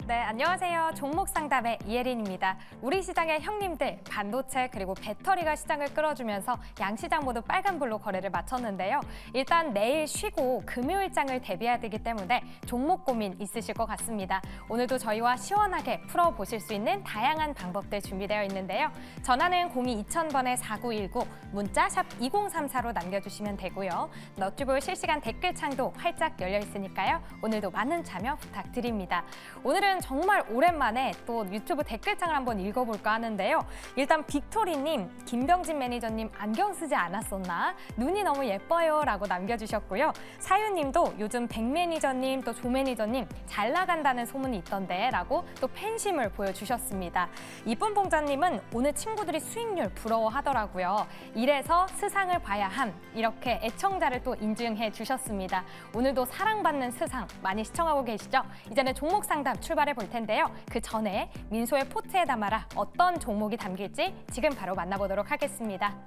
네, 안녕하세요. 종목 상담의 이혜린입니다. 우리 시장의 형님들, 반도체 그리고 배터리가 시장을 끌어주면서 양시장 모두 빨간불로 거래를 마쳤는데요. 일단 내일 쉬고 금요일장을 대비해야 되기 때문에 종목 고민 있으실 것 같습니다. 오늘도 저희와 시원하게 풀어보실 수 있는 다양한 방법들 준비되어 있는데요. 전화는 02-2000번에-4919, 문자 샵 2034로 남겨주시면 되고요. 너튜브 실시간 댓글창도 활짝 열려 있으니까요. 오늘도 많은 참여 부탁드립니다. 오늘은 정말 오랜만에 또 유튜브 댓글창을 한번 읽어볼까 하는데요. 일단 빅토리님, 김병진 매니저님 안경 쓰지 않았었나? 눈이 너무 예뻐요 라고 남겨주셨고요. 사유님도 요즘 백 매니저님 또 조 매니저님 잘 나간다는 소문이 있던데 라고 또 팬심을 보여주셨습니다. 이쁜 봉자님은 오늘 친구들이 수익률 부러워하더라고요. 이래서 스상을 봐야 함, 이렇게 애청자를 또 인증해 주셨습니다. 오늘도 사랑받는 스상 많이 시청하고 계시죠? 이제는 종목 상담 출발해 볼 텐데요. 그 전에 민소의 포트에 담아라 어떤 종목이 담길지 지금 바로 만나보도록 하겠습니다.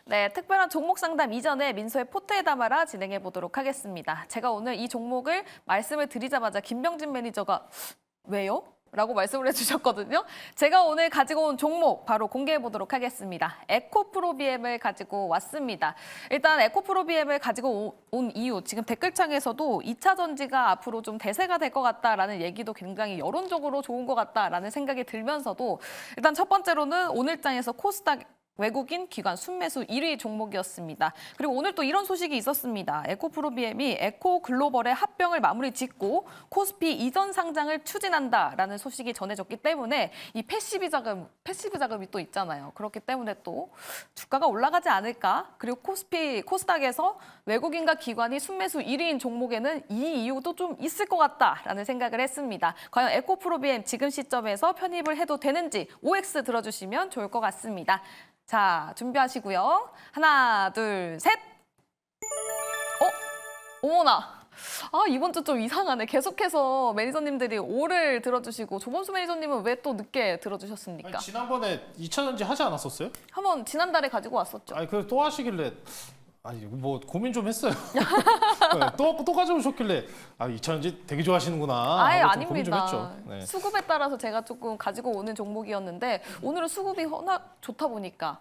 네, 특별한 종목 상담 이전에 민소의 포트에 담아라 진행해 보도록 하겠습니다. 제가 오늘 이 종목을 말씀을 드리자마자 김병진 매니저가 왜요? 라고 말씀을 해주셨거든요. 제가 오늘 가지고 온 종목 바로 공개해 보도록 하겠습니다. 에코프로비엠을 가지고 왔습니다. 일단 에코프로비엠을 가지고 온 이유, 지금 댓글창에서도 2차 전지가 앞으로 좀 대세가 될 것 같다라는 얘기도 굉장히 여론적으로 좋은 것 같다라는 생각이 들면서도 일단 첫 번째로는 오늘장에서 코스닥 외국인 기관 순매수 1위 종목이었습니다. 그리고 오늘 또 이런 소식이 있었습니다. 에코프로비엠이 에코글로벌의 합병을 마무리 짓고 코스피 이전 상장을 추진한다라는 소식이 전해졌기 때문에 이 패시브 자금이 또 있잖아요. 그렇기 때문에 또 주가가 올라가지 않을까? 그리고 코스닥에서 외국인과 기관이 순매수 1위인 종목에는 이 이유도 좀 있을 것 같다라는 생각을 했습니다. 과연 에코프로비엠 지금 시점에서 편입을 해도 되는지 OX 들어주시면 좋을 것 같습니다. 자, 준비하시고요. 하나, 둘, 셋. 어머나. 아, 이번 주 좀 이상하네. 계속해서 매니저님들이 오를 들어주시고 조범수 매니저님은 왜 또 늦게 들어주셨습니까? 아니, 지난번에 2차 전지 하지 않았었어요? 한번 지난달에 가지고 왔었죠. 아니 그래서 또 하시길래 아니 뭐 고민 좀 했어요. 또 가져오셨길래 2차 전지 되게 좋아하시는구나. 아예 하고 좀 고민 좀 아닙니다. 했죠. 네. 수급에 따라서 제가 조금 가지고 오는 종목이었는데 오늘은 수급이 워낙 좋다 보니까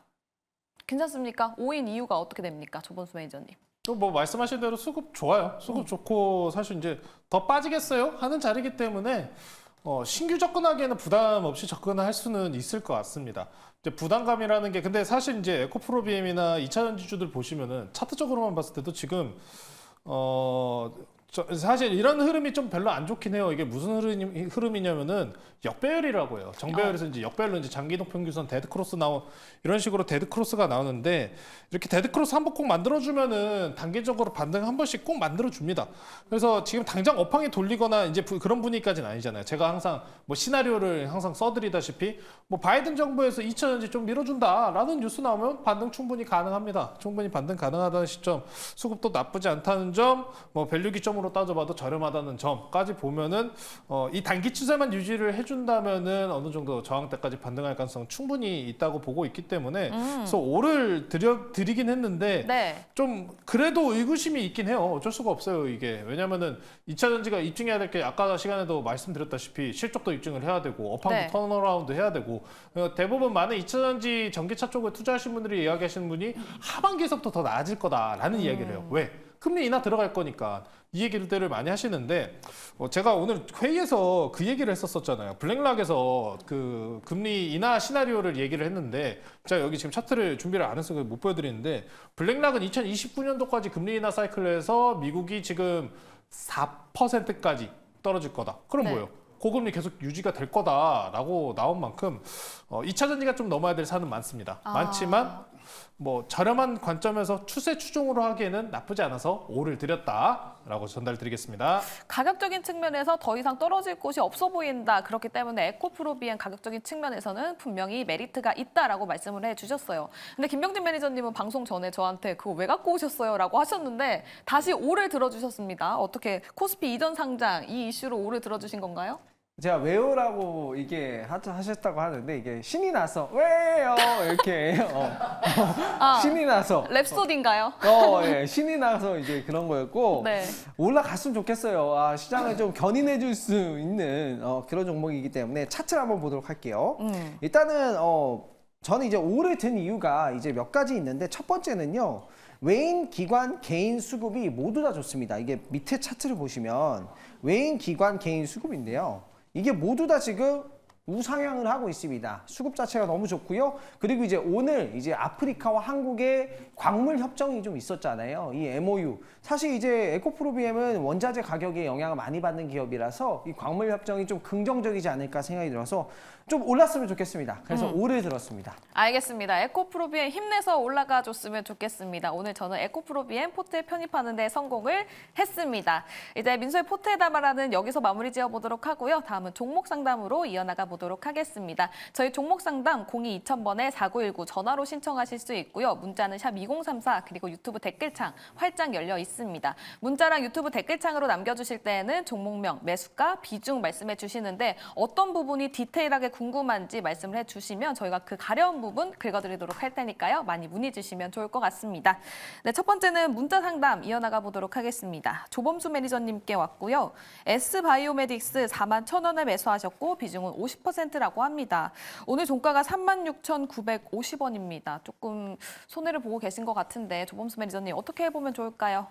괜찮습니까? 5인 이유가 어떻게 됩니까? 조범수 매니저님. 또 뭐 말씀하신 대로 수급 좋아요. 수급 좋고 사실 이제 더 빠지겠어요 하는 자리이기 때문에 신규 접근하기에는 부담 없이 접근할 수는 있을 것 같습니다. 이제 부담감이라는 게 근데 사실 이제 에코프로비엠이나 2차 전지주들 보시면은 차트적으로만 봤을 때도 지금 사실 이런 흐름이 좀 별로 안 좋긴 해요. 이게 무슨 흐름이냐면은 역배열이라고 해요. 정배열에서 이제 역배열로 이제 장기이동 평균선 데드크로스 이런 식으로 데드크로스가 나오는데 이렇게 데드크로스 한 번 꼭 만들어주면은 단기적으로 반등 한 번씩 꼭 만들어줍니다. 그래서 지금 당장 업황이 돌리거나 이제 그런 분위기까지는 아니잖아요. 제가 항상 뭐 시나리오를 항상 써드리다시피 뭐 바이든 정부에서 2차 전지 좀 밀어준다라는 뉴스 나오면 반등 충분히 가능합니다. 충분히 반등 가능하다는 시점, 수급도 나쁘지 않다는 점, 뭐 밸류 기점으로 따져봐도 저렴하다는 점까지 보면은 이 단기 추세만 유지를 해준다면은 어느 정도 저항대까지 반등할 가능성 충분히 있다고 보고 있기 때문에 그래서 오를 드리긴 했는데 네. 좀 그래도 의구심이 있긴 해요. 어쩔 수가 없어요 이게. 왜냐면은 2차 전지가 입증해야 될 게 아까 시간에도 말씀드렸다시피 실적도 입증을 해야 되고 업황도 네. 턴어라운드 해야 되고 대부분 많은 2차 전지 전기차 쪽에 투자하신 분들이 이야기하시는 분이 하반기에서부터 더 나아질 거다라는 이야기를 해요. 왜? 금리 인하 들어갈 거니까 이 얘기들을 많이 하시는데 제가 오늘 회의에서 그 얘기를 했었잖아요. 블랙락에서 그 금리 인하 시나리오를 얘기를 했는데 제가 여기 지금 차트를 준비를 안 해서 못 보여드리는데 블랙락은 2029년도까지 금리 인하 사이클에서 미국이 지금 4%까지 떨어질 거다. 그럼 네. 뭐예요? 고금리 계속 유지가 될 거다라고 나온 만큼 2차 전지가 좀 넘어야 될 산은 많습니다. 많지만 뭐 저렴한 관점에서 추세 추종으로 하기에는 나쁘지 않아서 5를 드렸다라고 전달드리겠습니다. 가격적인 측면에서 더 이상 떨어질 곳이 없어 보인다. 그렇기 때문에 에코프로비엔 가격적인 측면에서는 분명히 메리트가 있다라고 말씀을 해주셨어요. 근데 김병진 매니저님은 방송 전에 저한테 그거 왜 갖고 오셨어요? 라고 하셨는데 다시 5를 들어주셨습니다. 어떻게 코스피 이전 상장 이 이슈로 5를 들어주신 건가요? 제가 왜요라고 이게 하셨다고 하는데 이게 신이 나서 왜요 이렇게 신이 나서 랩소디인가요? 예, 신이 나서 이제 그런 거였고 네. 올라갔으면 좋겠어요. 시장을 좀 견인해줄 수 있는 그런 종목이기 때문에 차트를 한번 보도록 할게요. 일단은 저는 이제 5를 든 이유가 이제 몇 가지 있는데 첫 번째는요. 외인, 기관, 개인 수급이 모두 다 좋습니다. 이게 밑에 차트를 보시면 외인, 기관, 개인 수급인데요. 이게 모두 다 지금 우상향을 하고 있습니다. 수급 자체가 너무 좋고요. 그리고 이제 오늘 이제 아프리카와 한국의 광물 협정이 좀 있었잖아요. 이 MOU. 사실 이제 에코프로비엠은 원자재 가격에 영향을 많이 받는 기업이라서 이 광물 협정이 좀 긍정적이지 않을까 생각이 들어서 좀 올랐으면 좋겠습니다. 그래서 5를 들었습니다. 알겠습니다. 에코프로비엔 힘내서 올라가 줬으면 좋겠습니다. 오늘 저는 에코프로비엔 포트에 편입하는 데 성공을 했습니다. 이제 민소의 포트에 담아라는 여기서 마무리 지어보도록 하고요. 다음은 종목 상담으로 이어나가 보도록 하겠습니다. 저희 종목 상담 02-2000번에 4919 전화로 신청하실 수 있고요. 문자는 샵 2034 그리고 유튜브 댓글창 활짝 열려 있습니다. 문자랑 유튜브 댓글창으로 남겨주실 때에는 종목명, 매수가, 비중 말씀해 주시는데 어떤 부분이 디테일하게 궁금한지 말씀을 해주시면 저희가 그 가려운 부분 긁어드리도록 할 테니까요. 많이 문의 주시면 좋을 것 같습니다. 네, 첫 번째는 문자 상담 이어나가 보도록 하겠습니다. 조범수 매니저님께 왔고요. S바이오메딕스 41,000원에 매수하셨고 비중은 50%라고 합니다. 오늘 종가가 36,950원입니다. 조금 손해를 보고 계신 것 같은데 조범수 매니저님 어떻게 해보면 좋을까요?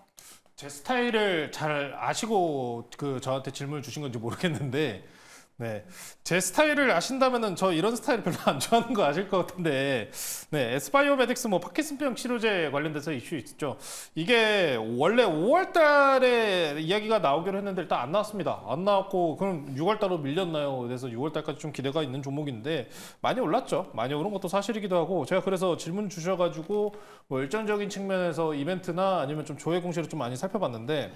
제 스타일을 잘 아시고 저한테 질문을 주신 건지 모르겠는데 네, 제 스타일을 아신다면은 저 이런 스타일 별로 안 좋아하는 거 아실 것 같은데 네, 에스바이오메딕스 뭐 파킨슨병 치료제 관련돼서 이슈 있죠. 이게 원래 5월 달에 이야기가 나오기로 했는데 일단 안 나왔습니다. 안 나왔고 그럼 6월 달로 밀렸나요? 그래서 6월 달까지 좀 기대가 있는 종목인데 많이 올랐죠. 많이 오른 것도 사실이기도 하고 제가 그래서 질문 주셔가지고 뭐 일정적인 측면에서 이벤트나 아니면 좀 조회 공시를 좀 많이 살펴봤는데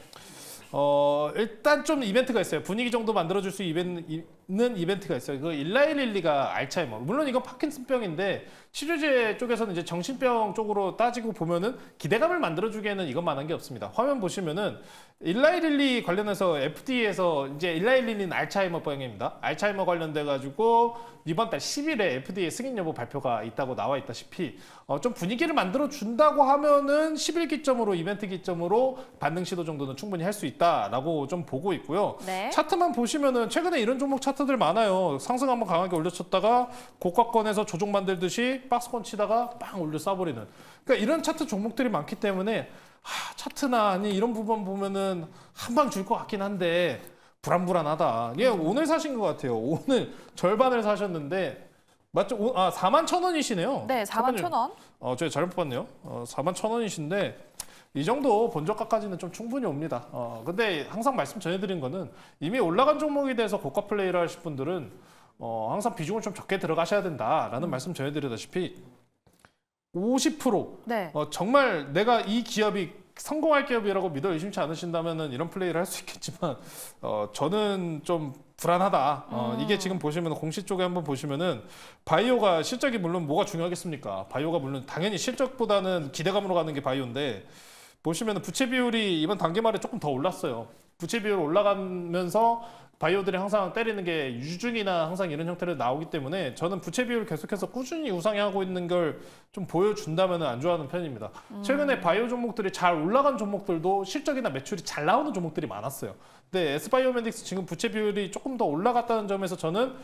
일단 좀 이벤트가 있어요. 분위기 정도 만들어줄 수 있는 이벤트가 있어요. 그 일라이릴리가 알츠하이머. 물론 이건 파킨슨병인데 치료제 쪽에서는 이제 정신병 쪽으로 따지고 보면은 기대감을 만들어주기에는 이것만한 게 없습니다. 화면 보시면은 일라이릴리 관련해서 FDA에서 이제 일라이릴리는 알츠하이머병입니다. 알츠하이머 관련돼 가지고 이번 달 10일에 FDA 승인 여부 발표가 있다고 나와 있다시피 좀 분위기를 만들어 준다고 하면은 10일 기점으로 이벤트 기점으로 반등 시도 정도는 충분히 할 수 있다라고 좀 보고 있고요. 네. 차트만 보시면은 최근에 이런 종목 차트들 많아요. 상승 한번 강하게 올려쳤다가 고가권에서 조정 만들듯이 박스권 치다가 빵 올려 쏴버리는. 그러니까 이런 차트 종목들이 많기 때문에 차트나 아니 이런 부분 보면은 한 방 줄 것 같긴 한데 불안불안하다. 예, 오늘 사신 것 같아요. 오늘 절반을 사셨는데 맞죠? 41,000원이시네요. 네, 41,000원. 제가 잘못 봤네요. 41,000원이신데 이 정도 본저가까지는 좀 충분히 옵니다. 근데 항상 말씀 전해드린 거는 이미 올라간 종목에 대해서 고가 플레이를 하실 분들은 항상 비중을 좀 적게 들어가셔야 된다라는 말씀 전해드리다시피 50% 네. 정말 내가 이 기업이 성공할 기업이라고 믿어 의심치 않으신다면은 이런 플레이를 할 수 있겠지만 저는 좀 불안하다. 이게 지금 보시면 공시 쪽에 한번 보시면은 바이오가 실적이 물론 뭐가 중요하겠습니까? 바이오가 물론 당연히 실적보다는 기대감으로 가는 게 바이오인데 보시면은 부채 비율이 이번 단기 말에 조금 더 올랐어요. 부채 비율 올라가면서 바이오들이 항상 때리는 게 유중이나 항상 이런 형태로 나오기 때문에 저는 부채 비율 계속해서 꾸준히 우상향하고 있는 걸 좀 보여준다면 안 좋아하는 편입니다. 최근에 바이오 종목들이 잘 올라간 종목들도 실적이나 매출이 잘 나오는 종목들이 많았어요. 근데 S바이오메딕스 지금 부채 비율이 조금 더 올라갔다는 점에서 저는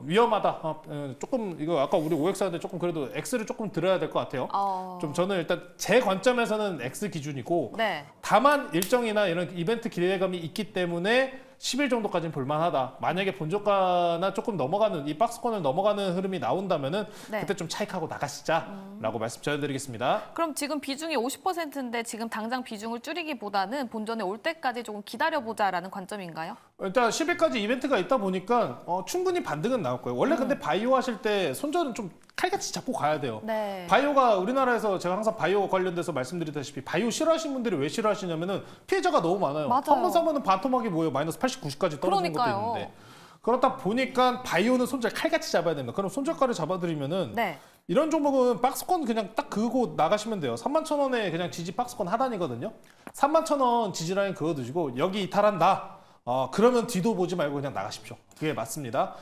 위험하다. 조금 이거 아까 우리 OX하는데 조금 그래도 X를 조금 들어야 될 것 같아요. 좀 저는 일단 제 관점에서는 X 기준이고 네. 다만 일정이나 이런 이벤트 기대감이 있기 때문에 10일 정도까지는 볼만하다. 만약에 본저가나 조금 넘어가는 이 박스권을 넘어가는 흐름이 나온다면은 네. 그때 좀 차익하고 나가시자라고 말씀 전해드리겠습니다. 그럼 지금 비중이 50%인데 지금 당장 비중을 줄이기보다는 본전에 올 때까지 조금 기다려보자라는 관점인가요? 일단 10일까지 이벤트가 있다 보니까 충분히 반등은 나올 거예요. 원래 근데 바이오 하실 때 손절은 좀 칼같이 잡고 가야 돼요. 네. 바이오가 우리나라에서 제가 항상 바이오 관련돼서 말씀드리다시피 바이오 싫어하시는 분들이 왜 싫어하시냐면은 피해자가 너무 많아요. 맞아요. 한 번 사면은 반토막이 뭐예요? 마이너스 80, 90까지 떨어지는 것도 그러니까요. 있는데. 그렇다 보니까 바이오는 손절 칼같이 잡아야 됩니다. 그럼 손절가를 잡아드리면은 네. 이런 종목은 박스권 그냥 딱 그거 나가시면 돼요. 31,000원에 그냥 지지 박스권 하단이거든요. 31,000원 지지라인 그어두시고 여기 이탈한다. 그러면 뒤도 보지 말고 그냥 나가십시오. 그게 맞습니다.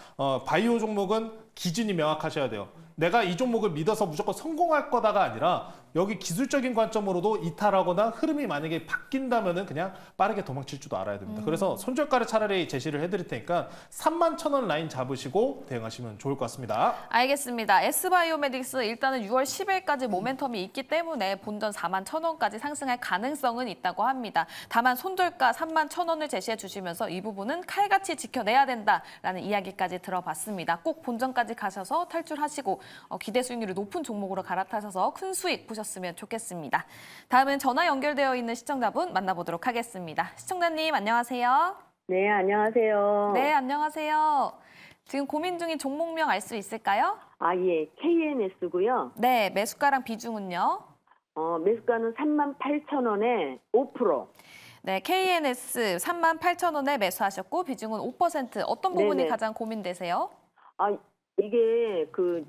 바이오 종목은 기준이 명확하셔야 돼요. 내가 이 종목을 믿어서 무조건 성공할 거다가 아니라 여기 기술적인 관점으로도 이탈하거나 흐름이 만약에 바뀐다면은 그냥 빠르게 도망칠 줄도 알아야 됩니다. 그래서 손절가를 차라리 제시를 해드릴 테니까 31,000원 라인 잡으시고 대응하시면 좋을 것 같습니다. 알겠습니다. S바이오메딕스 일단은 6월 10일까지 모멘텀이 있기 때문에 본전 41,000원까지 상승할 가능성은 있다고 합니다. 다만 손절가 31,000원을 제시해 주시면서 이 부분은 칼같이 지켜내야 된다라는 이야기까지 들어봤습니다. 꼭 본전까지 가셔서 탈출하시고 기대 수익률이 높은 종목으로 갈아타셔서 큰 수익 보셨으면 좋겠습니다. 다음은 전화 연결되어 있는 시청자분 만나보도록 하겠습니다. 시청자님 안녕하세요. 네, 안녕하세요. 네, 안녕하세요. 지금 고민 중인 종목명 알 수 있을까요? 아, 예, KNS고요. 네, 매수가랑 비중은요? 매수가는 38,000원에 5%. 네, KNS 38,000원에 매수하셨고 비중은 5%. 어떤 부분이 네네. 가장 고민되세요? 아, 이게 이렇게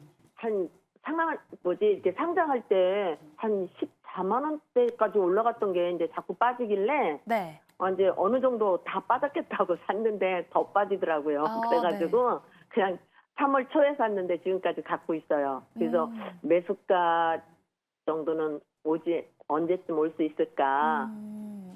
상장할 때 한 14만 원대까지 올라갔던 게 이제 자꾸 빠지길래 네. 이제 어느 정도 다 빠졌겠다고 샀는데 더 빠지더라고요. 아, 그래가지고 그냥 3월 초에 샀는데 지금까지 갖고 있어요. 그래서 매수가 정도는 언제쯤 올 수 있을까?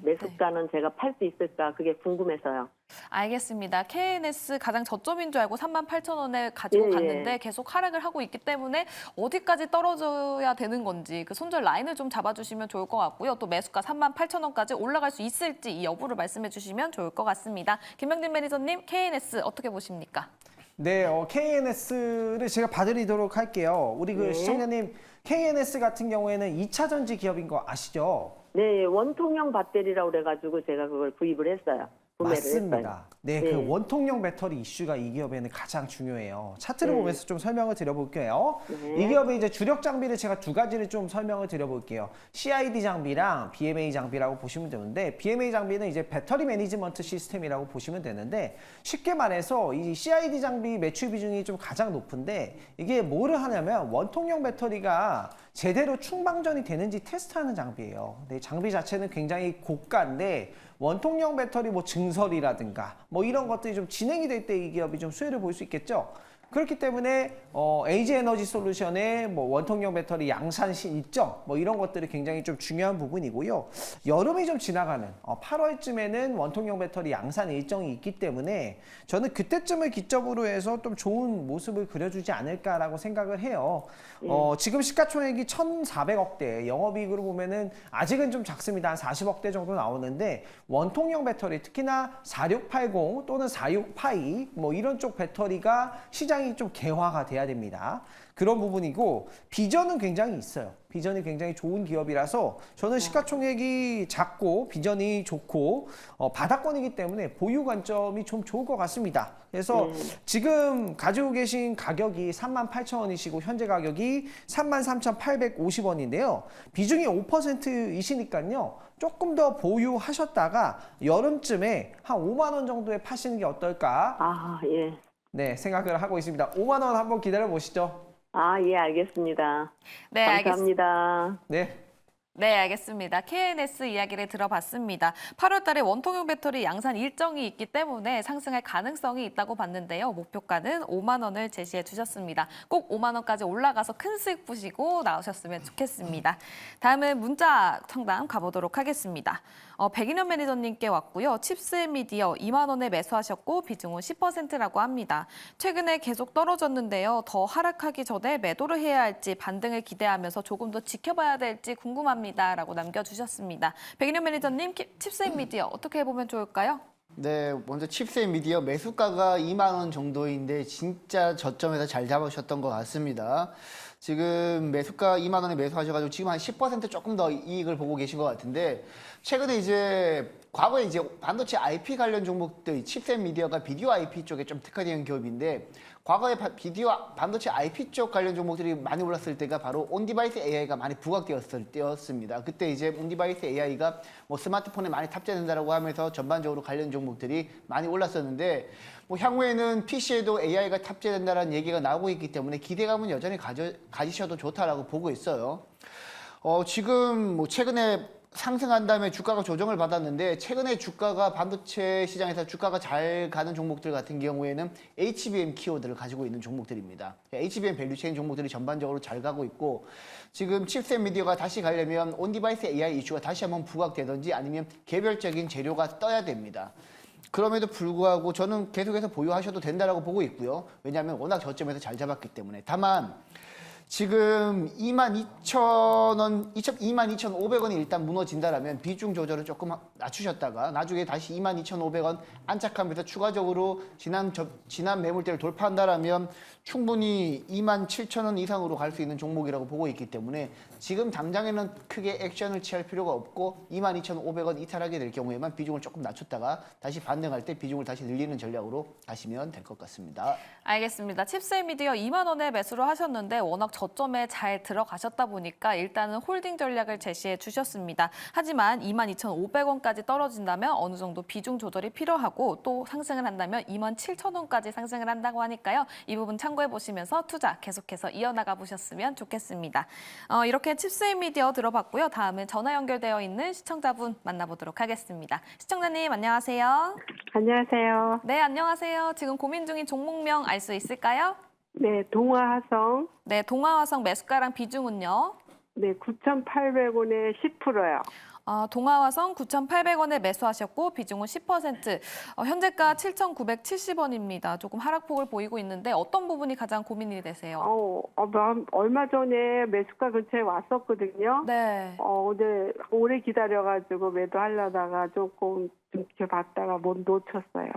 매수가는 제가 팔 수 있을까? 그게 궁금해서요. 알겠습니다. KNS 가장 저점인 줄 알고 38,000원에 가지고 예, 예. 갔는데 계속 하락을 하고 있기 때문에 어디까지 떨어져야 되는 건지 그 손절 라인을 좀 잡아주시면 좋을 것 같고요. 또 매수가 38,000원까지 올라갈 수 있을지 이 여부를 말씀해 주시면 좋을 것 같습니다. 김명진 매니저님, KNS 어떻게 보십니까? 네, KNS를 제가 봐드리도록 할게요. 우리 그 네. 시청자님, KNS 같은 경우에는 2차 전지 기업인 거 아시죠? 네, 원통형 배터리라고 그래가지고 제가 그걸 구입을 했어요. 구매를 했어요. 맞습니다. 네, 네. 그 원통형 배터리 이슈가 이 기업에는 가장 중요해요. 차트를 네. 보면서 좀 설명을 드려볼게요. 네. 이 기업의 이제 주력 장비를 제가 두 가지를 좀 설명을 드려볼게요. CID 장비랑 BMA 장비라고 보시면 되는데, BMA 장비는 이제 배터리 매니지먼트 시스템이라고 보시면 되는데, 쉽게 말해서 이 CID 장비 매출 비중이 좀 가장 높은데, 이게 뭐를 하냐면 원통형 배터리가 제대로 충방전이 되는지 테스트하는 장비예요. 네, 장비 자체는 굉장히 고가인데 원통형 배터리 뭐 증설이라든가 뭐 이런 것들이 좀 진행이 될 때 이 기업이 좀 수혜를 볼 수 있겠죠. 그렇기 때문에 에이지 에너지 솔루션의 뭐 원통형 배터리 양산 일정 뭐 이런 것들이 굉장히 좀 중요한 부분이고요. 여름이 좀 지나가는 8월쯤에는 원통형 배터리 양산 일정이 있기 때문에 저는 그때쯤을 기점으로 해서 좀 좋은 모습을 그려주지 않을까라고 생각을 해요. 지금 시가총액이 1,400억대, 영업이익으로 보면은 아직은 좀 작습니다. 한 40억대 정도 나오는데 원통형 배터리, 특히나 4680 또는 4682 뭐 이런 쪽 배터리가 시장이 좀 개화가 돼야 됩니다. 그런 부분이고 비전은 굉장히 있어요. 비전이 굉장히 좋은 기업이라서 저는 시가총액이 작고 비전이 좋고 바닥권이기 때문에 보유 관점이 좀 좋을 것 같습니다. 그래서 지금 가지고 계신 가격이 38,000원이시고 현재 가격이 33,850원인데요. 비중이 5%이시니까요. 조금 더 보유하셨다가 여름쯤에 한 5만 원 정도에 파시는 게 어떨까? 아, 예. 네, 생각을 하고 있습니다. 5만 원 한번 기다려 보시죠. 아, 예, 알겠습니다. 네, 알겠습니다. 감사합니다. 네. 네, 알겠습니다. KNS 이야기를 들어봤습니다. 8월 달에 원통형 배터리 양산 일정이 있기 때문에 상승할 가능성이 있다고 봤는데요. 목표가는 5만 원을 제시해 주셨습니다. 꼭 5만 원까지 올라가서 큰 수익 보시고 나오셨으면 좋겠습니다. 다음은 문자 상담 가보도록 하겠습니다. 백인현 매니저님께 왔고요. 칩스앤미디어 2만 원에 매수하셨고 비중은 10%라고 합니다. 최근에 계속 떨어졌는데요. 더 하락하기 전에 매도를 해야 할지 반등을 기대하면서 조금 더 지켜봐야 될지 궁금합니다. 라고 남겨주셨습니다. 백인현 매니저님, 칩스앤미디어 어떻게 보면 좋을까요? 네, 먼저 칩스앤미디어 매수가가 2만 원 정도인데 진짜 저점에서 잘 잡으셨던 것 같습니다. 지금 매수가 2만 원에 매수하셔가지고 지금 한 10% 조금 더 이익을 보고 계신 것 같은데 최근에 이제 과거에 이제 반도체 IP 관련 종목들, 칩셋 미디어가 비디오 IP 쪽에 좀 특화된 기업인데 과거에 반도체 IP 쪽 관련 종목들이 많이 올랐을 때가 바로 온디바이스 AI가 많이 부각되었을 때였습니다. 그때 이제 온디바이스 AI가 뭐 스마트폰에 많이 탑재된다라고 하면서 전반적으로 관련 종목들이 많이 올랐었는데 뭐 향후에는 PC에도 AI가 탑재된다라는 얘기가 나오고 있기 때문에 기대감은 여전히 가지셔도 좋다라고 보고 있어요. 지금 뭐 최근에 상승한 다음에 주가가 조정을 받았는데 최근에 주가가 반도체 시장에서 주가가 잘 가는 종목들 같은 경우에는 HBM 키워드를 가지고 있는 종목들입니다. HBM 밸류체인 종목들이 전반적으로 잘 가고 있고 지금 칩셋 미디어가 다시 가려면 온디바이스 AI 이슈가 다시 한번 부각되든지 아니면 개별적인 재료가 떠야 됩니다. 그럼에도 불구하고 저는 계속해서 보유하셔도 된다라고 보고 있고요. 왜냐하면 워낙 저점에서 잘 잡았기 때문에. 다만 지금 22,000원, 22,500원이 일단 무너진다라면 비중 조절을 조금 낮추셨다가 나중에 다시 22,500원 안착하면서 추가적으로 지난 매물대를 돌파한다라면 충분히 27,000원 이상으로 갈 수 있는 종목이라고 보고 있기 때문에 지금 당장에는 크게 액션을 취할 필요가 없고 22,500원 이탈하게 될 경우에만 비중을 조금 낮췄다가 다시 반등할 때 비중을 다시 늘리는 전략으로 가시면 될 것 같습니다. 알겠습니다. 칩셋 미디어 2만 원에 매수를 하셨는데 워낙 저점에 잘 들어가셨다 보니까 일단은 홀딩 전략을 제시해 주셨습니다. 하지만 22,500원까지 떨어진다면 어느 정도 비중 조절이 필요하고 또 상승을 한다면 27,000원까지 상승을 한다고 하니까요. 이 부분 참고해 보시면서 투자 계속해서 이어나가 보셨으면 좋겠습니다. 이렇게 칩셋 미디어 들어봤고요. 다음은 전화 연결되어 있는 시청자분 만나보도록 하겠습니다. 시청자님 안녕하세요. 안녕하세요. 네, 안녕하세요. 지금 고민 중인 종목명 알 수 있을까요? 네, 동화화성. 네, 동아화성 매수가랑 비중은요? 네, 9,800원에 10%요. 동아화성 9,800원에 매수하셨고 비중은 10%. 현재가 7,970원입니다. 조금 하락폭을 보이고 있는데 어떤 부분이 가장 고민이 되세요? 얼마 전에 매수가 근처에 왔었거든요. 네. 근데 오래 기다려가지고 매도하려다가 조금 지켜봤다가 못 놓쳤어요.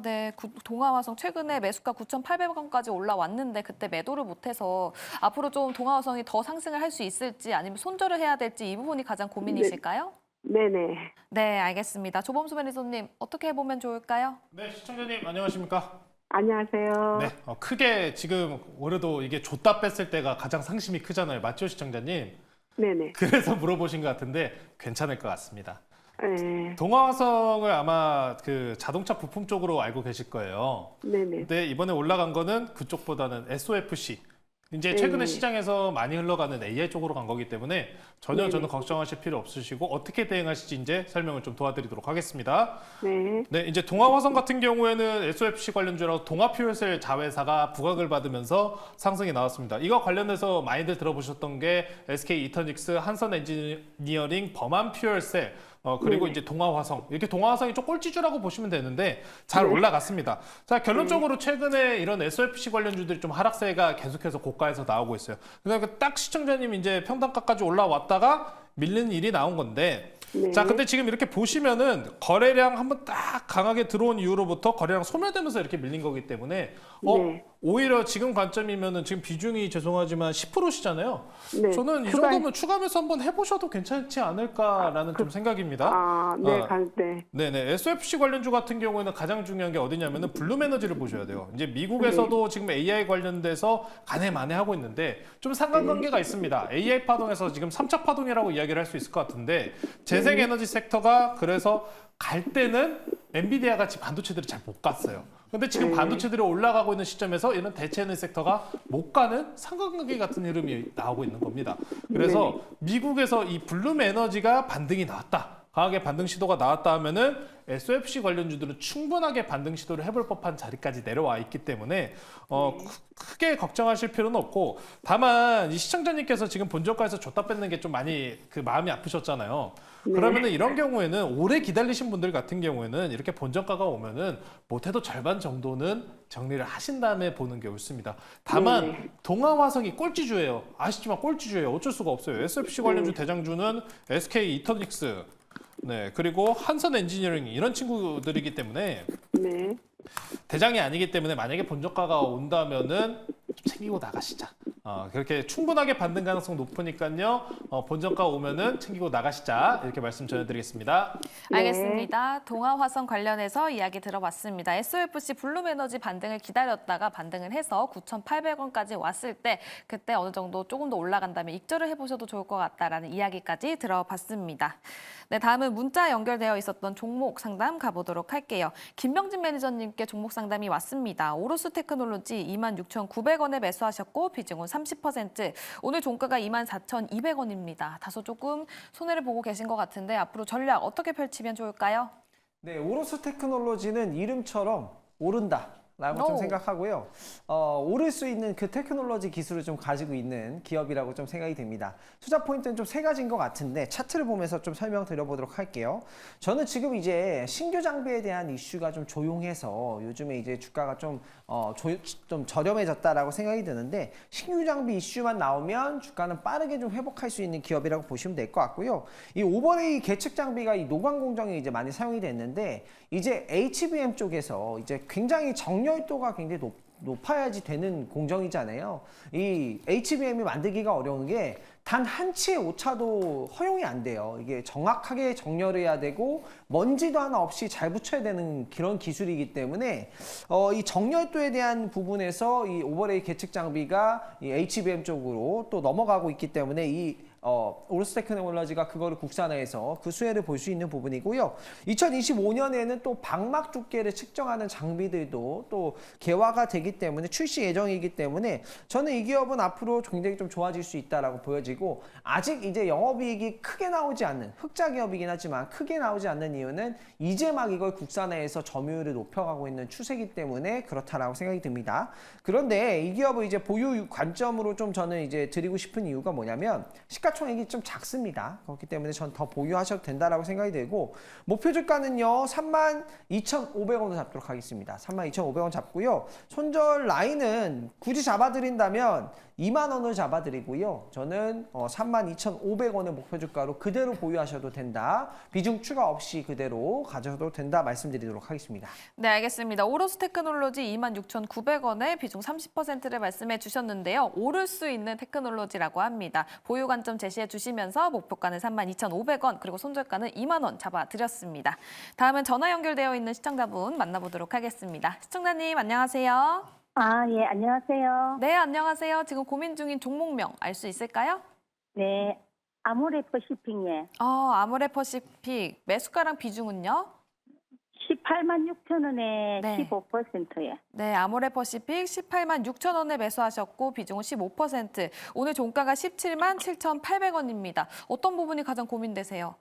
네. 동아화성 최근에 매수가 9,800원까지 올라왔는데 그때 매도를 못해서 앞으로 좀 동아화성이 더 상승을 할 수 있을지 아니면 손절을 해야 될지 이 부분이 가장 고민이실까요? 네네. 네, 알겠습니다. 조범수 매니저님 어떻게 해보면 좋을까요? 네, 시청자님 안녕하십니까? 안녕하세요. 네, 크게 지금 올해도 이게 줬다 뺐을 때가 가장 상심이 크잖아요. 맞죠, 시청자님? 네네. 그래서 물어보신 것 같은데 괜찮을 것 같습니다. 네. 동아화성을 아마 그 자동차 부품 쪽으로 알고 계실 거예요. 네네. 근데 이번에 올라간 거는 그쪽보다는 SOFC. 이제 최근에 시장에서 많이 흘러가는 AI 쪽으로 간 거기 때문에 전혀 저는 걱정하실 필요 없으시고 어떻게 대응하실지 이제 설명을 좀 도와드리도록 하겠습니다. 네. 네, 이제 동아화성 같은 경우에는 SOFC 관련주라고 동아퓨얼셀 자회사가 부각을 받으면서 상승이 나왔습니다. 이거 관련해서 많이들 들어보셨던 게 SK 이터닉스, 한선 엔지니어링, 범한퓨얼셀, 그리고 이제 동아화성, 이렇게 동아화성이 좀 꼴찌주라고 보시면 되는데 잘 올라갔습니다. 자, 결론적으로 최근에 이런 SOFC 관련주들이 좀 하락세가 계속해서 고가에서 나오고 있어요. 그러니까 딱 시청자님 이제 평단가까지 올라왔다가 밀리는 일이 나온 건데, 네. 자, 근데 지금 이렇게 보시면은 거래량 한번 딱 강하게 들어온 이후로부터 거래량 소멸되면서 이렇게 밀린 거기 때문에 네. 오히려 지금 관점이면은 지금 비중이 죄송하지만 10%시잖아요. 네. 저는 이 정도면 추가 매수 한번 해보셔도 괜찮지 않을까라는 좀 생각입니다. 네, 네. 네네. SOFC 관련주 같은 경우에는 가장 중요한 게 어디냐면은 블룸에너지를 보셔야 돼요. 이제 미국에서도 지금 AI 관련돼서 가네마네 하고 있는데 좀 상관관계가 있습니다. AI 파동에서 지금 3차 파동이라고 이야기를 할 수 있을 것 같은데 재생에너지 섹터가 그래서 갈 때는 엔비디아 같이 반도체들이 잘 못 갔어요. 근데 지금 반도체들이 올라가고 있는 시점에서 이런 대체에너지 섹터가 못 가는 상관관계 같은 흐름이 나오고 있는 겁니다. 그래서 미국에서 이 블룸 에너지가 반등이 나왔다. 강하게 반등 시도가 나왔다 하면은 SOFC 관련주들은 충분하게 반등 시도를 해볼 법한 자리까지 내려와 있기 때문에 크게 걱정하실 필요는 없고, 다만 이 시청자님께서 지금 본저가에서 줬다 뺏는 게 좀 많이 그 마음이 아프셨잖아요. 그러면은 이런 경우에는 오래 기다리신 분들 같은 경우에는 이렇게 본저가가 오면은 못해도 절반 정도는 정리를 하신 다음에 보는 게 옳습니다. 다만 동아화성이 꼴찌주예요. 아시지만 꼴찌주예요. 어쩔 수가 없어요. SOFC 관련주 대장주는 SK 이터닉스, 네, 그리고 한선 엔지니어링 이런 친구들이기 때문에 대장이 아니기 때문에 만약에 본저가가 온다면은 좀 챙기고 나가시자. 그렇게 충분하게 받는 가능성 높으니까요. 본전가 오면은 챙기고 나가시자 이렇게 말씀 전해드리겠습니다. 네. 알겠습니다. 동아화성 관련해서 이야기 들어봤습니다. SOFC 블룸에너지 반등을 기다렸다가 반등을 해서 9,800원까지 왔을 때 그때 어느 정도 조금 더 올라간다면 익절을 해보셔도 좋을 것 같다라는 이야기까지 들어봤습니다. 네, 다음은 문자 연결되어 있었던 종목 상담 가보도록 할게요. 김병진 매니저님께 종목 상담이 왔습니다. 오로스 테크놀로지 26,900원에 매수하셨고 비중은 30%. 오늘 종가가 24,200원입니다. 다소 조금 손해를 보고 계신 것 같은데 앞으로 전략 어떻게 펼치면 좋을까요? 네, 오로스 테크놀로지는 이름처럼 오른다. 라고 좀 오. 생각하고요. 오를 수 있는 그 테크놀로지 기술을 좀 가지고 있는 기업이라고 좀 생각이 됩니다. 투자 포인트는 좀 세 가지인 것 같은데 차트를 보면서 좀 설명드려보도록 할게요. 저는 지금 이제 신규 장비에 대한 이슈가 좀 조용해서 요즘에 이제 주가가 좀 저렴해졌다라고 생각이 드는데 신규 장비 이슈만 나오면 주가는 빠르게 좀 회복할 수 있는 기업이라고 보시면 될 것 같고요. 이 오버레이 계측 장비가 이 노광 공정에 이제 많이 사용이 됐는데 이제 HBM 쪽에서 이제 굉장히 정렬도가 굉장히 높아야지 되는 공정이잖아요. 이 HBM이 만들기가 어려운 게 단 한 치의 오차도 허용이 안 돼요. 이게 정확하게 정렬해야 되고 먼지도 하나 없이 잘 붙여야 되는 그런 기술이기 때문에 이 정렬도에 대한 부분에서 이 오버레이 계측 장비가 이 HBM 쪽으로 또 넘어가고 있기 때문에 이 오로스 테크놀로지가 그거를 국산화해서 그 수혜를 볼 수 있는 부분이고요. 2025년에는 또 방막 두께를 측정하는 장비들도 또 개화가 되기 때문에 출시 예정이기 때문에 저는 이 기업은 앞으로 굉장히 좀 좋아질 수 있다라고 보여지고 아직 이제 영업이익이 크게 나오지 않는 흑자 기업이긴 하지만 크게 나오지 않는 이유는 이제 막 이걸 국산화해서 점유율을 높여가고 있는 추세이기 때문에 그렇다라고 생각이 듭니다. 그런데 이 기업을 이제 보유 관점으로 좀 저는 이제 드리고 싶은 이유가 뭐냐면 시가총액이 좀 작습니다. 그렇기 때문에 전 더 보유하셔도 된다라고 생각이 되고 목표 주가는요 32,500원으로 잡도록 하겠습니다. 32,500원 잡고요. 손절 라인은 굳이 잡아드린다면 2만 원을 잡아드리고요. 저는 32,500원의 목표 주가로 그대로 보유하셔도 된다. 비중 추가 없이 그대로 가져도 된다 말씀드리도록 하겠습니다. 네, 알겠습니다. 오로스 테크놀로지 26,900원에 비중 30%를 말씀해 주셨는데요. 오를 수 있는 테크놀로지라고 합니다. 보유 관점 제시해 주시면서 목표가는 32,500원 그리고 손절가는 2만 원 잡아드렸습니다. 다음은 전화 연결되어 있는 시청자분 만나보도록 하겠습니다. 시청자님 안녕하세요. 예, 안녕하세요. 네, 안녕하세요. 지금 고민 중인 종목명 알 수 있을까요? 네, 아모레퍼시핑에 아모레퍼시픽 매수가랑 비중은요? 18만 6천 원에 네. 15%에. 네, 아모레퍼시픽 18만 6천 원에 매수하셨고 비중은 15%. 오늘 종가가 17만 7,800원입니다. 어떤 부분이 가장 고민되세요?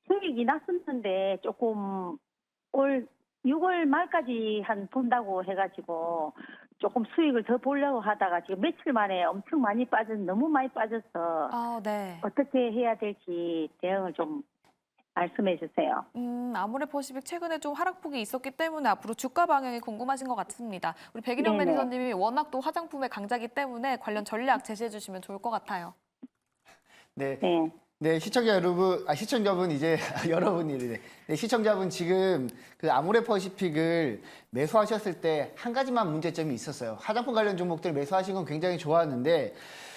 수익이 났었는데 조금 올 6월 말까지 본다고 해가지고 조금 수익을 더 보려고 하다가 지금 며칠 만에 엄청 많이 너무 많이 빠져서 네. 어떻게 해야 될지 대응을 좀 말씀해 주세요. 아모레퍼시픽 최근에 좀 하락폭이 있었기 때문에 앞으로 주가 방향이 궁금하신 것 같습니다. 우리 백일영 네네. 매니저님이 워낙 또 화장품의 강자이기 때문에 관련 전략 제시해 주시면 좋을 것 같아요. 네. 네. 네, 시청자분 이제 여러분이래. 네, 시청자분 지금 그 아모레퍼시픽을 매수하셨을 때 한 가지만 문제점이 있었어요. 화장품 관련 종목들 매수하신 건 굉장히 좋았는데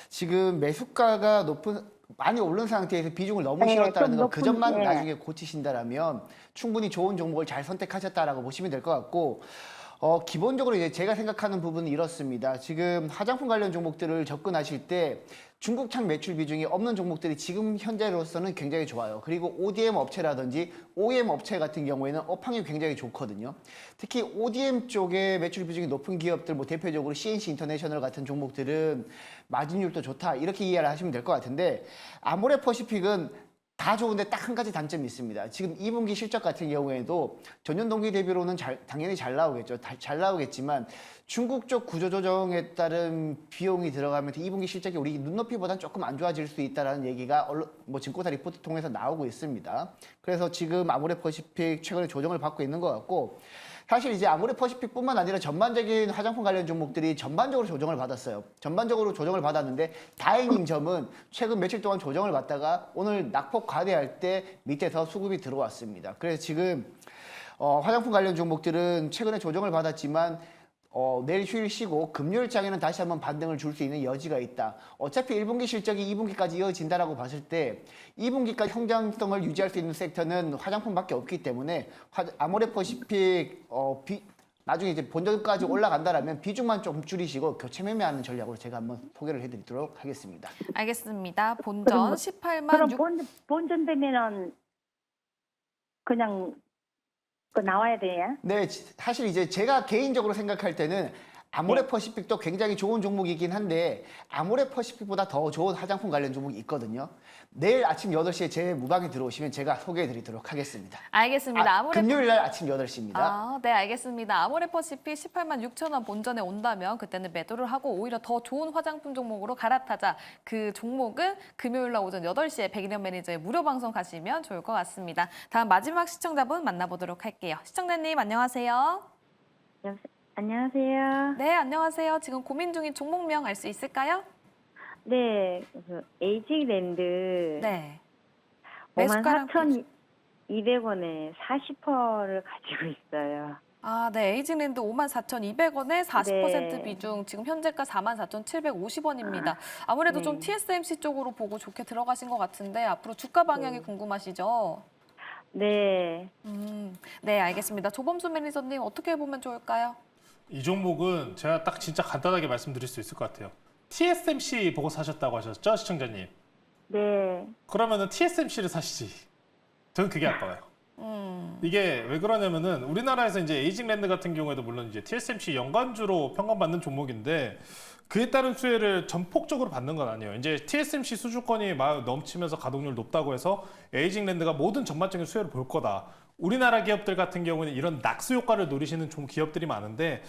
지금 매수가가 많이 오른 상태에서 비중을 너무 네, 실었다는 좀 거, 그 점만 높은, 네. 나중에 고치신다라면 충분히 좋은 종목을 잘 선택하셨다라고 보시면 될 것 같고, 기본적으로 이제 제가 생각하는 부분은 이렇습니다. 지금 화장품 관련 종목들을 접근하실 때 중국착 매출 비중이 없는 종목들이 지금 현재로서는 굉장히 좋아요. 그리고 ODM 업체라든지 OEM 업체 같은 경우에는 업황이 굉장히 좋거든요. 특히 ODM 쪽에 매출 비중이 높은 기업들, 뭐 대표적으로 CNC 인터내셔널 같은 종목들은 마진율도 좋다, 이렇게 이해를 하시면 될 것 같은데, 아모레퍼시픽은 다 좋은데 딱 한 가지 단점이 있습니다. 지금 2분기 실적 같은 경우에도 전년 동기 대비로는 당연히 잘 나오겠죠. 잘 나오겠지만 중국 쪽 구조조정에 따른 비용이 들어가면서 2분기 실적이 우리 눈높이보다는 조금 안 좋아질 수 있다는 얘기가 증권사 리포트 통해서 나오고 있습니다. 그래서 지금 아모레퍼시픽 최근에 조정을 받고 있는 것 같고, 사실 이제 아모레퍼시픽뿐만 아니라 전반적인 화장품 관련 종목들이 전반적으로 조정을 받았어요. 전반적으로 조정을 받았는데 다행인 점은 최근 며칠 동안 조정을 받다가 오늘 낙폭 과대할 때 밑에서 수급이 들어왔습니다. 그래서 지금 화장품 관련 종목들은 최근에 조정을 받았지만 내일 휴일 쉬고 금요일장에는 다시 한번 반등을 줄 수 있는 여지가 있다. 어차피 1분기 실적이 2분기까지 이어진다라고 봤을 때 2분기까지 성장성을 유지할 수 있는 섹터는 화장품밖에 없기 때문에 아모레퍼시픽 나중에 이제 본전까지 올라간다라면 비중만 좀 줄이시고 교체 매매하는 전략으로 제가 한번 소개를 해드리도록 하겠습니다. 알겠습니다. 본전 18만 그럼 6... 본전 되면은 그냥 그 나와야 돼요? 네, 사실 이제 제가 개인적으로 생각할 때는 아모레퍼시픽도 굉장히 좋은 종목이긴 한데 아모레퍼시픽보다 더 좋은 화장품 관련 종목이 있거든요. 내일 아침 8시에 제 무방에 들어오시면 제가 소개해드리도록 하겠습니다. 알겠습니다. 금요일 날 아침 8시입니다. 네, 알겠습니다. 아모레퍼시픽 18만 6천 원 본전에 온다면 그때는 매도를 하고 오히려 더 좋은 화장품 종목으로 갈아타자. 그 종목은 금요일 날 오전 8시에 백인현 매니저의 무료 방송 가시면 좋을 것 같습니다. 다음 마지막 시청자분 만나보도록 할게요. 시청자님 안녕하세요. 안녕하세요. 네, 안녕하세요. 지금 고민 중인 종목명 알 수 있을까요? 네, 에이징랜드 네. 매수가랑 54,200원에 40%를 가지고 있어요. 네. 에이징랜드 54,200원에 40% 네. 비중, 지금 현재가 44,750원입니다. 아무래도 네. 좀 TSMC 쪽으로 보고 좋게 들어가신 것 같은데 앞으로 주가 방향이 궁금하시죠? 네. 네, 알겠습니다. 조범수 매니저님 어떻게 보면 좋을까요? 이 종목은 제가 딱 진짜 간단하게 말씀드릴 수 있을 것 같아요. TSMC 보고 사셨다고 하셨죠, 시청자님? 네. 그러면은 TSMC를 사시지. 저는 그게 아까워요. 이게 왜 그러냐면은 우리나라에서 이제 에이징랜드 같은 경우에도 물론 이제 TSMC 연관주로 평가받는 종목인데 그에 따른 수혜를 전폭적으로 받는 건 아니에요. 이제 TSMC 수주권이 막 넘치면서 가동률 높다고 해서 에이징랜드가 모든 전반적인 수혜를 볼 거다. 우리나라 기업들 같은 경우는 이런 낙수 효과를 노리시는 좀 기업들이 많은데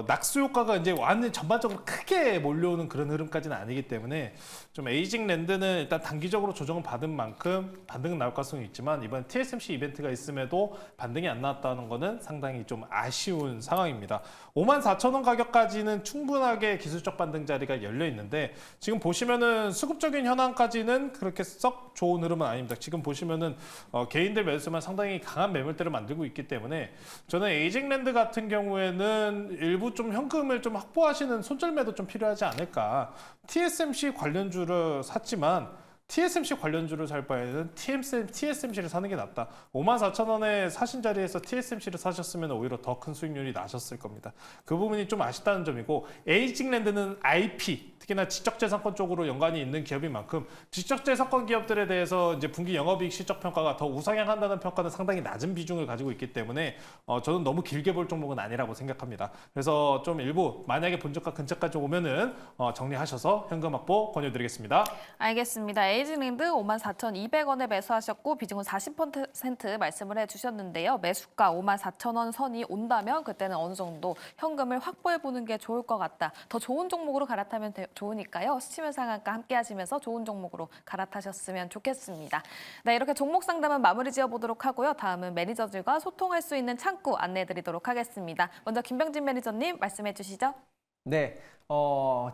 낙수 효과가 이제 완전 전반적으로 크게 몰려오는 그런 흐름까지는 아니기 때문에 좀 에이징랜드는 일단 단기적으로 조정을 받은 만큼 반등은 나올 가능성이 있지만 이번 TSMC 이벤트가 있음에도 반등이 안 나왔다는 거는 상당히 좀 아쉬운 상황입니다. 54,000원 가격까지는 충분하게 기술적 반등 자리가 열려 있는데 지금 보시면은 수급적인 현황까지는 그렇게 썩 좋은 흐름은 아닙니다. 지금 보시면은 개인들 매수만 상당히 강한 매물대를 만들고 있기 때문에 저는 에이징랜드 같은 경우에는 일부 좀 현금을 좀 확보하시는 손절매도 좀 필요하지 않을까. TSMC 관련주를 샀지만 TSMC 관련주를 살 바에는 TSMC를 사는 게 낫다. 54,000원에 사신 자리에서 TSMC를 사셨으면 오히려 더 큰 수익률이 나셨을 겁니다. 그 부분이 좀 아쉽다는 점이고 에이징랜드는 IP, 특히나 지적재산권 쪽으로 연관이 있는 기업인 만큼 지적재산권 기업들에 대해서 이제 분기 영업이익 실적 평가가 더 우상향한다는 평가는 상당히 낮은 비중을 가지고 있기 때문에 저는 너무 길게 볼 종목은 아니라고 생각합니다. 그래서 좀 일부 만약에 본저가 근처까지 오면은 정리하셔서 현금 확보 권유드리겠습니다. 알겠습니다. 에이징랜드 54,200원에 매수하셨고 비중은 40% 말씀을 해주셨는데요. 매수가 54,000원 선이 온다면 그때는 어느 정도 현금을 확보해보는 게 좋을 것 같다. 더 좋은 종목으로 갈아타면 좋으니까요. 스치면 상한가 함께 하시면서 좋은 종목으로 갈아타셨으면 좋겠습니다. 네, 이렇게 종목 상담은 마무리 지어보도록 하고요. 다음은 매니저들과 소통할 수 있는 창구 안내해드리도록 하겠습니다. 먼저 김병진 매니저님 말씀해 주시죠. 네,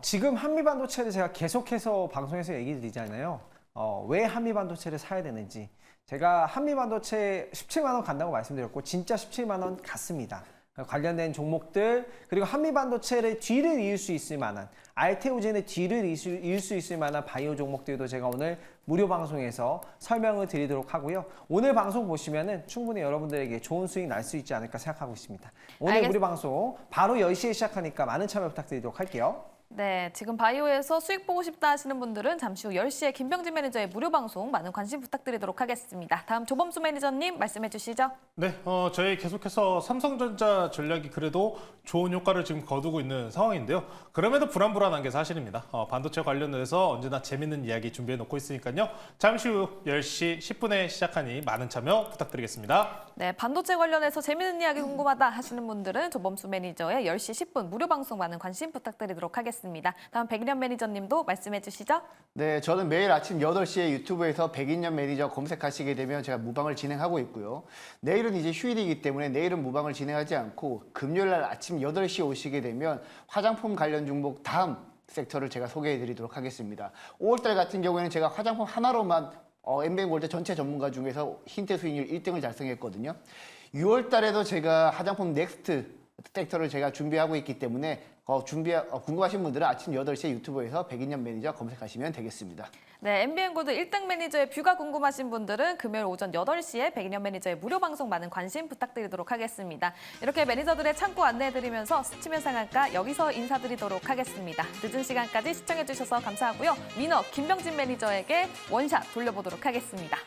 지금 한미반도체를 제가 계속해서 방송에서 얘기 드리잖아요. 왜 한미반도체를 사야 되는지. 제가 한미반도체 17만 원 간다고 말씀드렸고 진짜 17만 원 갔습니다. 관련된 종목들 그리고 한미반도체를 뒤를 이을 수 있을 만한 알테오젠의 뒤를 이을 수 있을 만한 바이오 종목들도 제가 오늘 무료 방송에서 설명을 드리도록 하고요. 오늘 방송 보시면은 충분히 여러분들에게 좋은 수익 날 수 있지 않을까 생각하고 있습니다. 오늘 무료 방송 바로 10시에 시작하니까 많은 참여 부탁드리도록 할게요. 네, 지금 바이오에서 수익 보고 싶다 하시는 분들은 잠시 후 10시에 김병진 매니저의 무료 방송 많은 관심 부탁드리도록 하겠습니다. 다음 조범수 매니저님 말씀해 주시죠. 네, 저희 계속해서 삼성전자 전략이 그래도 좋은 효과를 지금 거두고 있는 상황인데요. 그럼에도 불안한 게 사실입니다. 반도체 관련해서 언제나 재밌는 이야기 준비해 놓고 있으니까요. 잠시 후 10시 10분에 시작하니 많은 참여 부탁드리겠습니다. 네, 반도체 관련해서 재밌는 이야기 궁금하다 하시는 분들은 조범수 매니저의 10시 10분 무료 방송 많은 관심 부탁드리도록 하겠습니다. 다음 백인현 매니저님도 말씀해 주시죠. 네, 저는 매일 아침 8시에 유튜브에서 백인년 매니저 검색하시게 되면 제가 무방을 진행하고 있고요. 내일은 이제 휴일이기 때문에 내일은 무방을 진행하지 않고 금요일 날 아침 8시에 오시게 되면 화장품 관련 종목 다음 섹터를 제가 소개해 드리도록 하겠습니다. 5월달 같은 경우에는 제가 화장품 하나로만 엠뱅골드 전체 전문가 중에서 힌트 수익률 1등을 달성했거든요. 6월달에도 제가 화장품 넥스트 섹터를 제가 준비하고 있기 때문에 궁금하신 분들은 아침 8시에 유튜브에서 백인년 매니저 검색하시면 되겠습니다. 네, MBN 고드 1등 매니저의 뷰가 궁금하신 분들은 금요일 오전 8시에 백인년 매니저의 무료 방송 많은 관심 부탁드리도록 하겠습니다. 이렇게 매니저들의 창구 안내해드리면서 스치면 상한가 여기서 인사드리도록 하겠습니다. 늦은 시간까지 시청해주셔서 감사하고요. 위너 김병진 매니저에게 원샷 돌려보도록 하겠습니다.